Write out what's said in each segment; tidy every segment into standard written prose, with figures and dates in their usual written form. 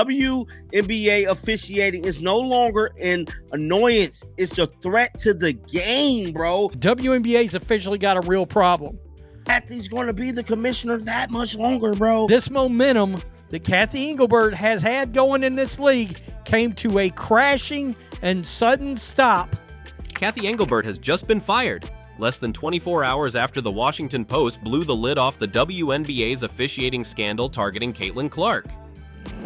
WNBA officiating is no longer an annoyance. It's a threat to the game, bro. WNBA's officially got a real problem. Cathy's going to be the commissioner that much longer, bro. This momentum that Cathy Engelbert has had going in this league came to a crashing and sudden stop. Cathy Engelbert has just been fired, less than 24 hours after the Washington Post blew the lid off the WNBA's officiating scandal targeting Caitlin Clark.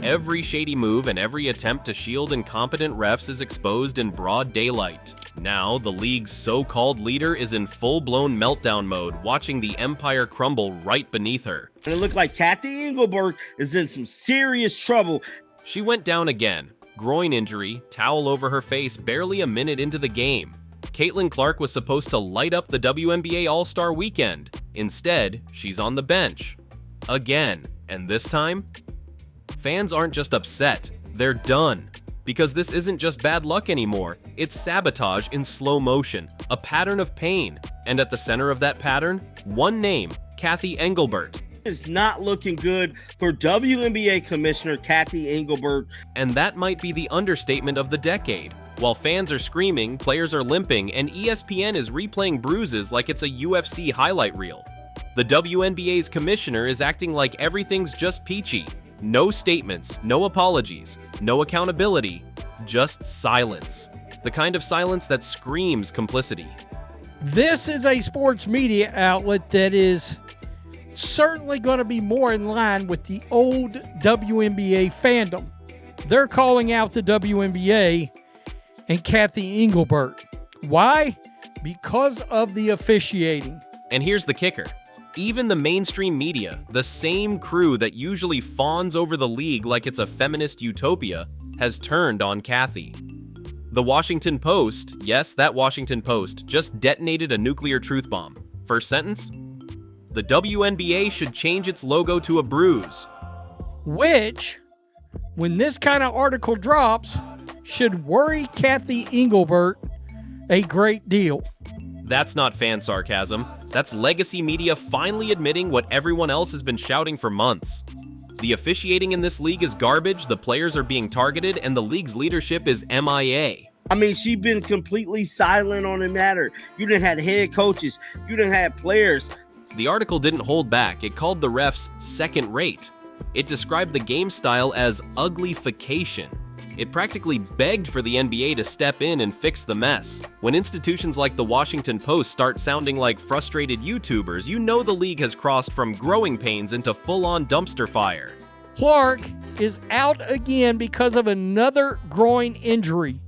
Every shady move and every attempt to shield incompetent refs is exposed in broad daylight. Now, the league's so-called leader is in full-blown meltdown mode, watching the empire crumble right beneath her. And it looked like Cathy Engelbert is in some serious trouble. She went down again. Groin injury, towel over her face barely a minute into the game. Caitlin Clark was supposed to light up the WNBA All-Star Weekend. Instead, she's on the bench. Again. And this time? Fans aren't just upset, they're done. Because this isn't just bad luck anymore, it's sabotage in slow motion, a pattern of pain. And at the center of that pattern, one name, Cathy Engelbert. It's not looking good for WNBA Commissioner Cathy Engelbert. And that might be the understatement of the decade. While fans are screaming, players are limping, and ESPN is replaying bruises like it's a UFC highlight reel. The WNBA's commissioner is acting like everything's just peachy. No statements, no apologies, no accountability, just silence. The kind of silence that screams complicity. This is a sports media outlet that is certainly going to be more in line with the old WNBA fandom. They're calling out the WNBA and Cathy Engelbert. Why? Because of the officiating. And here's the kicker. Even the mainstream media, the same crew that usually fawns over the league like it's a feminist utopia, has turned on Cathy. The Washington Post, yes, that Washington Post, just detonated a nuclear truth bomb. First sentence? The WNBA should change its logo to a bruise. Which, when this kind of article drops, should worry Cathy Engelbert a great deal. That's not fan sarcasm. That's legacy media finally admitting what everyone else has been shouting for months. The officiating in this league is garbage, the players are being targeted, and the league's leadership is MIA. I mean, she's been completely silent on the matter. You didn't have head coaches. You didn't have players. The article didn't hold back. It called the refs second rate. It described the game style as uglification. It practically begged for the NBA to step in and fix the mess. When institutions like the Washington Post start sounding like frustrated YouTubers, you know the league has crossed from growing pains into full-on dumpster fire. Clark is out again because of another groin injury,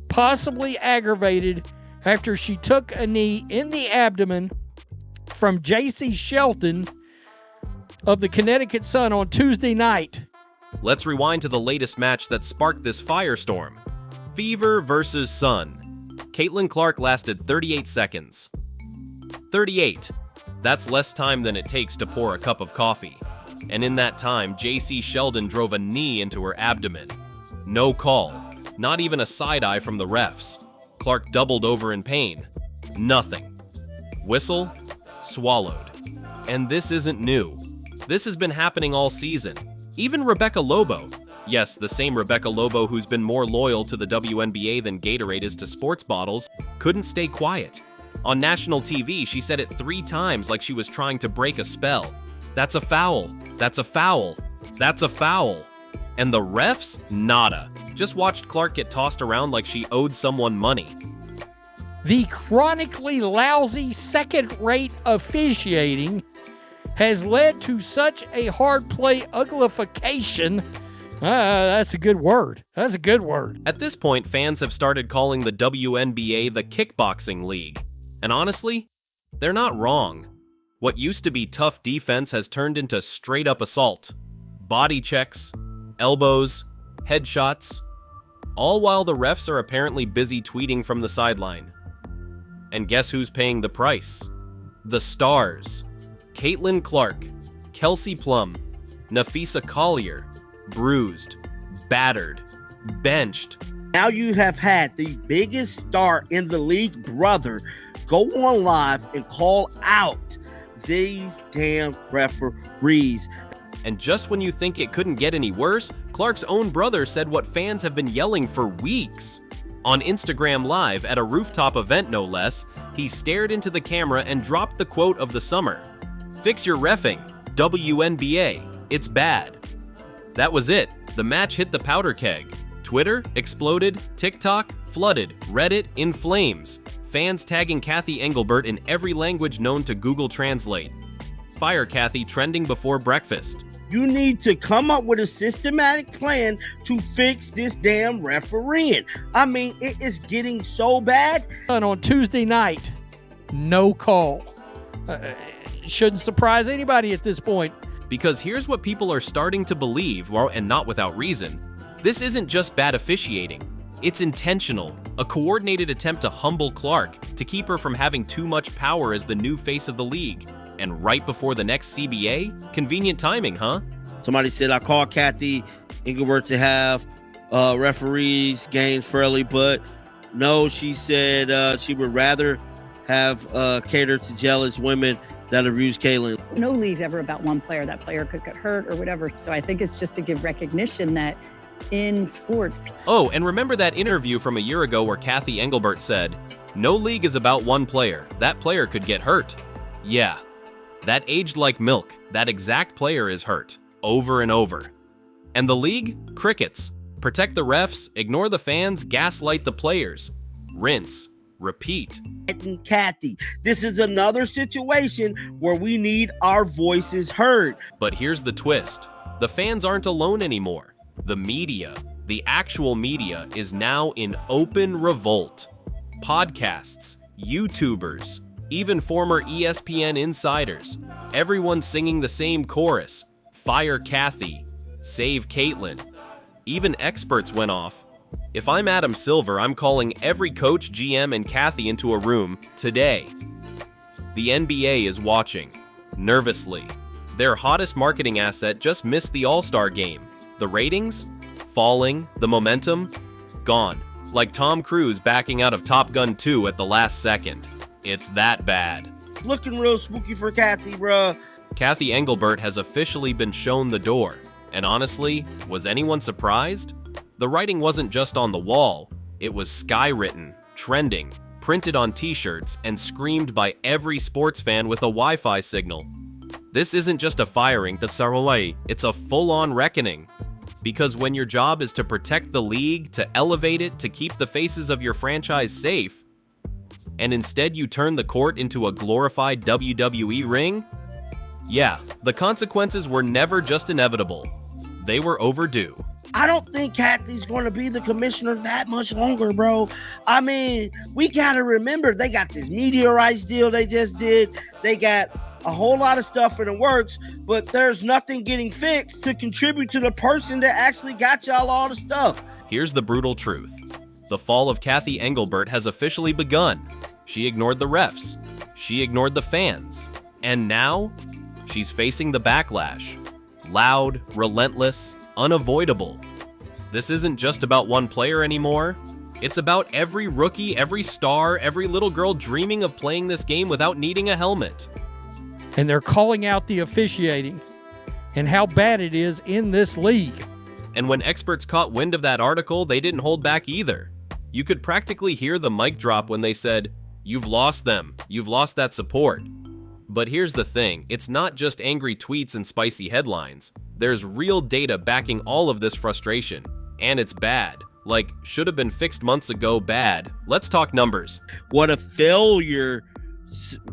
possibly aggravated after she took a knee in the abdomen from J.C. Shelton of the Connecticut Sun on Tuesday night. Let's rewind to the latest match that sparked this firestorm. Fever versus Sun. Caitlin Clark lasted 38 seconds. 38. That's less time than it takes to pour a cup of coffee. And in that time, J.C. Sheldon drove a knee into her abdomen. No call. Not even a side-eye from the refs. Clark doubled over in pain. Nothing. Whistle. Swallowed. And this isn't new. This has been happening all season. Even Rebecca Lobo, yes, the same Rebecca Lobo who's been more loyal to the WNBA than Gatorade is to sports bottles, couldn't stay quiet. On national TV, she said it 3 times like she was trying to break a spell. That's a foul. That's a foul. That's a foul. And the refs? Nada. Just watched Clark get tossed around like she owed someone money. The chronically lousy second-rate officiating has led to such a hard play uglification. That's a good word. That's a good word. At this point, fans have started calling the WNBA the kickboxing league. And honestly, they're not wrong. What used to be tough defense has turned into straight-up assault. Body checks, elbows, headshots, all while the refs are apparently busy tweeting from the sideline. And guess who's paying the price? The stars. Caitlin Clark, Kelsey Plum, Nafisa Collier, bruised, battered, benched. Now you have had the biggest star in the league, brother, go on live and call out these damn referees. And just when you think it couldn't get any worse, Clark's own brother said what fans have been yelling for weeks. On Instagram Live at a rooftop event no less, he stared into the camera and dropped the quote of the summer. "Fix your reffing, WNBA, it's bad." That was it. The match hit the powder keg. Twitter exploded, TikTok flooded, Reddit in flames. Fans tagging Cathy Engelbert in every language known to Google Translate. Fire Cathy trending before breakfast. You need to come up with a systematic plan to fix this damn refereeing. I mean, it is getting so bad. And on Tuesday night, no call. Shouldn't surprise anybody at this point. Because here's what people are starting to believe, well, and not without reason. This isn't just bad officiating. It's intentional, a coordinated attempt to humble Clark, to keep her from having too much power as the new face of the league. And right before the next CBA? Convenient timing, huh? Somebody said, I called Cathy Engelbert to have referees games fairly, but no, she said she would rather have catered to jealous women that abuse Caitlin. No league's ever about one player. That player could get hurt or whatever. So I think it's just to give recognition that in sports. Oh, and remember that interview from a year ago where Cathy Engelbert said, "No league is about one player. That player could get hurt." Yeah. That aged like milk. That exact player is hurt. Over and over. And the league? Crickets. Protect the refs, ignore the fans, gaslight the players. Rinse. Repeat. And Cathy, this is another situation where we need our voices heard. But here's the twist. The fans aren't alone anymore. The media, the actual media, is now in open revolt. Podcasts, YouTubers, even former ESPN insiders. Everyone singing the same chorus. Fire Cathy. Save Caitlin. Even experts went off. If I'm Adam Silver, I'm calling every coach, GM, and Cathy into a room today. The NBA is watching. Nervously. Their hottest marketing asset just missed the All-Star game. The ratings? Falling. The momentum? Gone. Like Tom Cruise backing out of Top Gun 2 at the last second. It's that bad. Looking real spooky for Cathy, bruh. Cathy Engelbert has officially been shown the door. And honestly, was anyone surprised? The writing wasn't just on the wall. It was skywritten, trending, printed on t-shirts, and screamed by every sports fan with a Wi-Fi signal. This isn't just a firing, it's a full-on reckoning. Because when your job is to protect the league, to elevate it, to keep the faces of your franchise safe, and instead you turn the court into a glorified WWE ring? Yeah, the consequences were never just inevitable. They were overdue. I don't think Cathy's going to be the commissioner that much longer, bro. I mean, we got to remember, they got this media rights deal they just did. They got a whole lot of stuff in the works, but there's nothing getting fixed to contribute to the person that actually got y'all all the stuff. Here's the brutal truth. The fall of Cathy Engelbert has officially begun. She ignored the refs. She ignored the fans. And now, she's facing the backlash. Loud, relentless, unavoidable. This isn't just about one player anymore. It's about every rookie, every star, every little girl dreaming of playing this game without needing a helmet. And they're calling out the officiating and how bad it is in this league. And when experts caught wind of that article, they didn't hold back either. You could practically hear the mic drop when they said, "You've lost them. You've lost that support." But here's the thing, it's not just angry tweets and spicy headlines. There's real data backing all of this frustration. And it's bad. Like, should have been fixed months ago bad. Let's talk numbers. What a failure.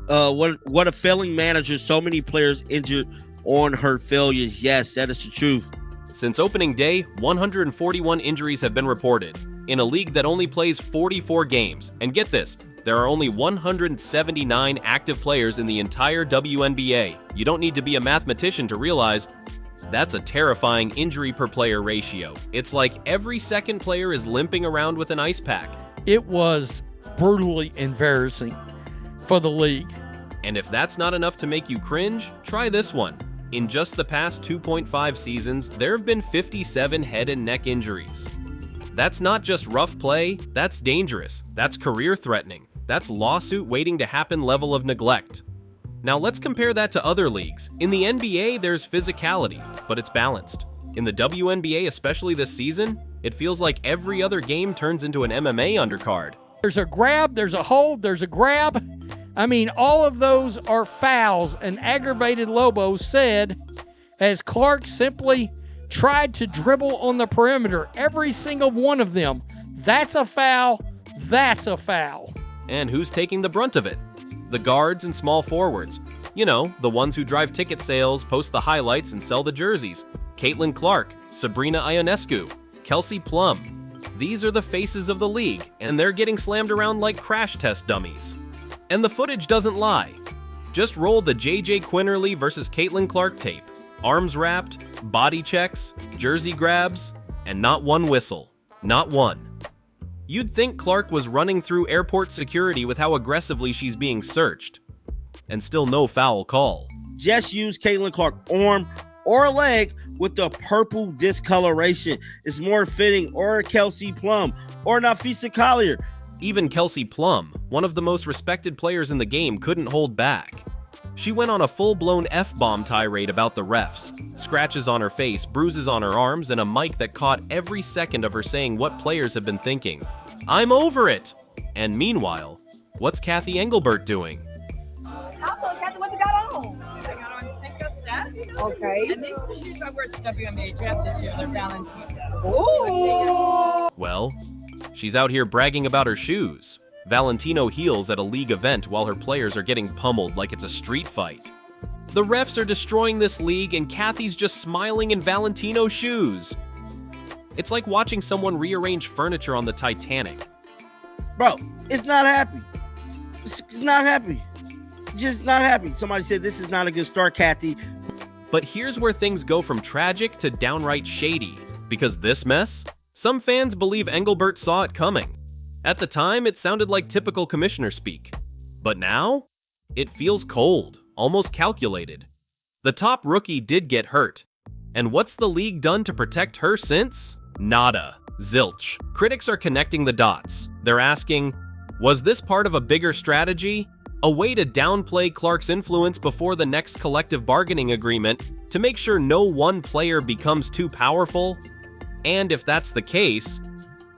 What a failing manager. So many players injured on her failures. Yes, that is the truth. Since opening day, 141 injuries have been reported. In a league that only plays 44 games. And get this, there are only 179 active players in the entire WNBA. You don't need to be a mathematician to realize that's a terrifying injury per player ratio. It's like every second player is limping around with an ice pack. It was brutally embarrassing for the league. And if that's not enough to make you cringe, try this one. In just the past 2.5 seasons, there have been 57 head and neck injuries. That's not just rough play, that's dangerous, that's career-threatening, that's lawsuit waiting to happen level of neglect. Now let's compare that to other leagues. In the NBA, there's physicality, but it's balanced. In the WNBA, especially this season, it feels like every other game turns into an MMA undercard. There's a grab, there's a hold, there's a grab. I mean, all of those are fouls, and aggravated Lobo said as Clark simply tried to dribble on the perimeter, every single one of them. That's a foul. That's a foul. And who's taking the brunt of it? The guards and small forwards. You know, the ones who drive ticket sales, post the highlights, and sell the jerseys. Caitlin Clark, Sabrina Ionescu, Kelsey Plum. These are the faces of the league, and they're getting slammed around like crash test dummies. And the footage doesn't lie. Just roll the JJ Quinterly versus Caitlin Clark tape. Arms wrapped, body checks, jersey grabs, and not one whistle. Not one. You'd think Clark was running through airport security with how aggressively she's being searched. And still no foul call. Just use Caitlin Clark arm or leg with the purple discoloration. It's more fitting, or Kelsey Plum, or Nafisa Collier. Even Kelsey Plum, one of the most respected players in the game, couldn't hold back. She went on a full-blown F-bomb tirade about the refs, scratches on her face, bruises on her arms, and a mic that caught every second of her saying what players have been thinking. I'm over it! And meanwhile, what's Cathy Engelbert doing? Cathy, what you got on? I got on Cinco sets. Okay. And these are the shoes I wear at the WNBA draft this year. They're Valentino. Ooh! Well, she's out here bragging about her shoes. Valentino heels at a league event while her players are getting pummeled like it's a street fight. The refs are destroying this league and Cathy's just smiling in Valentino shoes. It's like watching someone rearrange furniture on the Titanic. Bro, it's not happy. It's not happy. Just not happy. Somebody said this is not a good start, Cathy. But here's where things go from tragic to downright shady. Because this mess, some fans believe Engelbert saw it coming. At the time, it sounded like typical commissioner speak. But now, it feels cold, almost calculated. The top rookie did get hurt. And what's the league done to protect her since? Nada. Zilch. Critics are connecting the dots. They're asking, was this part of a bigger strategy? A way to downplay Clark's influence before the next collective bargaining agreement to make sure no one player becomes too powerful? And if that's the case,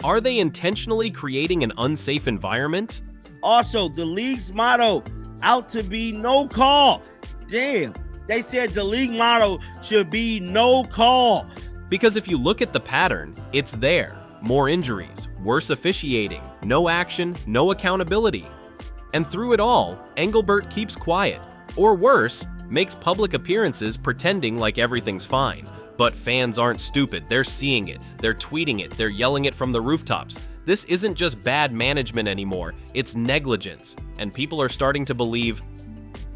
are they intentionally creating an unsafe environment? Also, the league's motto, out to be no call. Damn, they said the league motto should be no call. Because if you look at the pattern, it's there. More injuries, worse officiating, no action, no accountability. And through it all, Engelbert keeps quiet. Or worse, makes public appearances pretending like everything's fine. But fans aren't stupid, they're seeing it, they're tweeting it, they're yelling it from the rooftops. This isn't just bad management anymore, it's negligence, and people are starting to believe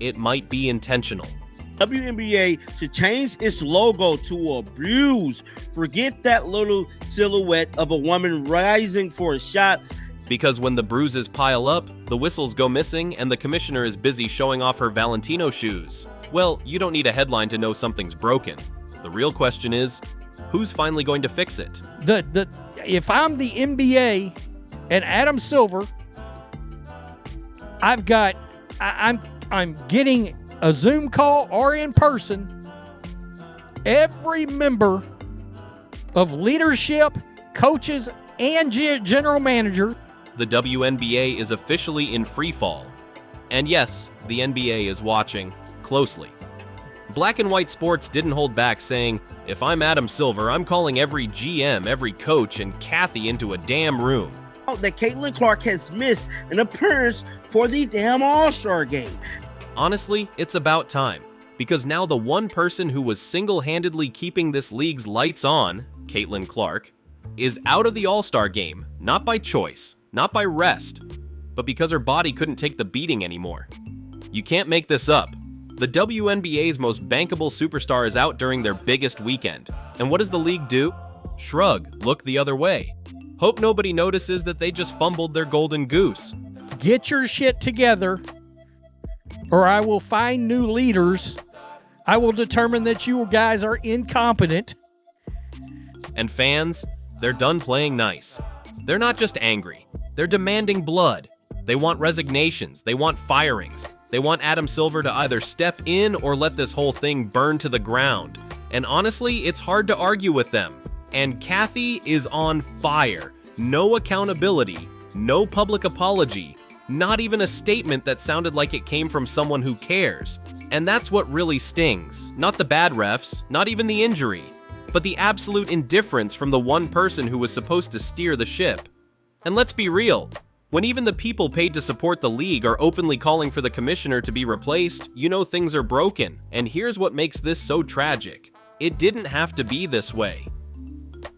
it might be intentional. WNBA should change its logo to a bruise. Forget that little silhouette of a woman rising for a shot. Because when the bruises pile up, the whistles go missing, and the commissioner is busy showing off her Valentino shoes. Well, you don't need a headline to know something's broken. The real question is, who's finally going to fix it? If I'm the NBA and Adam Silver, I'm getting a Zoom call or in person. Every member of leadership, coaches, and general manager. The WNBA is officially in freefall. And yes, the NBA is watching closely. Black and White Sports didn't hold back, saying, if I'm Adam Silver, I'm calling every GM, every coach, and Cathy into a damn room. That Caitlin Clark has missed an appearance for the damn All-Star game. Honestly, it's about time, because now the one person who was single-handedly keeping this league's lights on, Caitlin Clark, is out of the All-Star game, not by choice, not by rest, but because her body couldn't take the beating anymore. You can't make this up. The WNBA's most bankable superstar is out during their biggest weekend. And what does the league do? Shrug, look the other way. Hope nobody notices that they just fumbled their golden goose. Get your shit together, or I will find new leaders. I will determine that you guys are incompetent. And fans, they're done playing nice. They're not just angry. They're demanding blood. They want resignations. They want firings. They want Adam Silver to either step in or let this whole thing burn to the ground. And honestly, it's hard to argue with them. And Cathy is on fire. No accountability, no public apology, not even a statement that sounded like it came from someone who cares. And that's what really stings. Not the bad refs, not even the injury, but the absolute indifference from the one person who was supposed to steer the ship. And let's be real, when even the people paid to support the league are openly calling for the commissioner to be replaced, you know things are broken. And here's what makes this so tragic. It didn't have to be this way.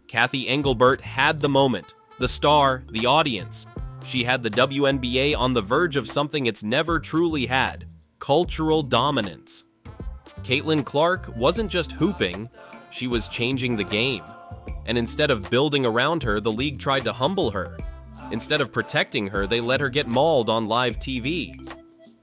Cathy Engelbert had the moment, the star, the audience. She had the WNBA on the verge of something it's never truly had: cultural dominance. Caitlin Clark wasn't just hooping, she was changing the game. And instead of building around her, the league tried to humble her. Instead of protecting her, they let her get mauled on live TV.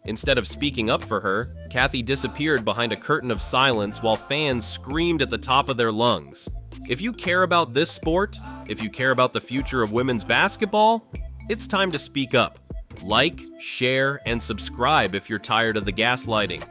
Instead of speaking up for her, Cathy disappeared behind a curtain of silence while fans screamed at the top of their lungs. If you care about this sport, if you care about the future of women's basketball, it's time to speak up. Like, share, and subscribe if you're tired of the gaslighting.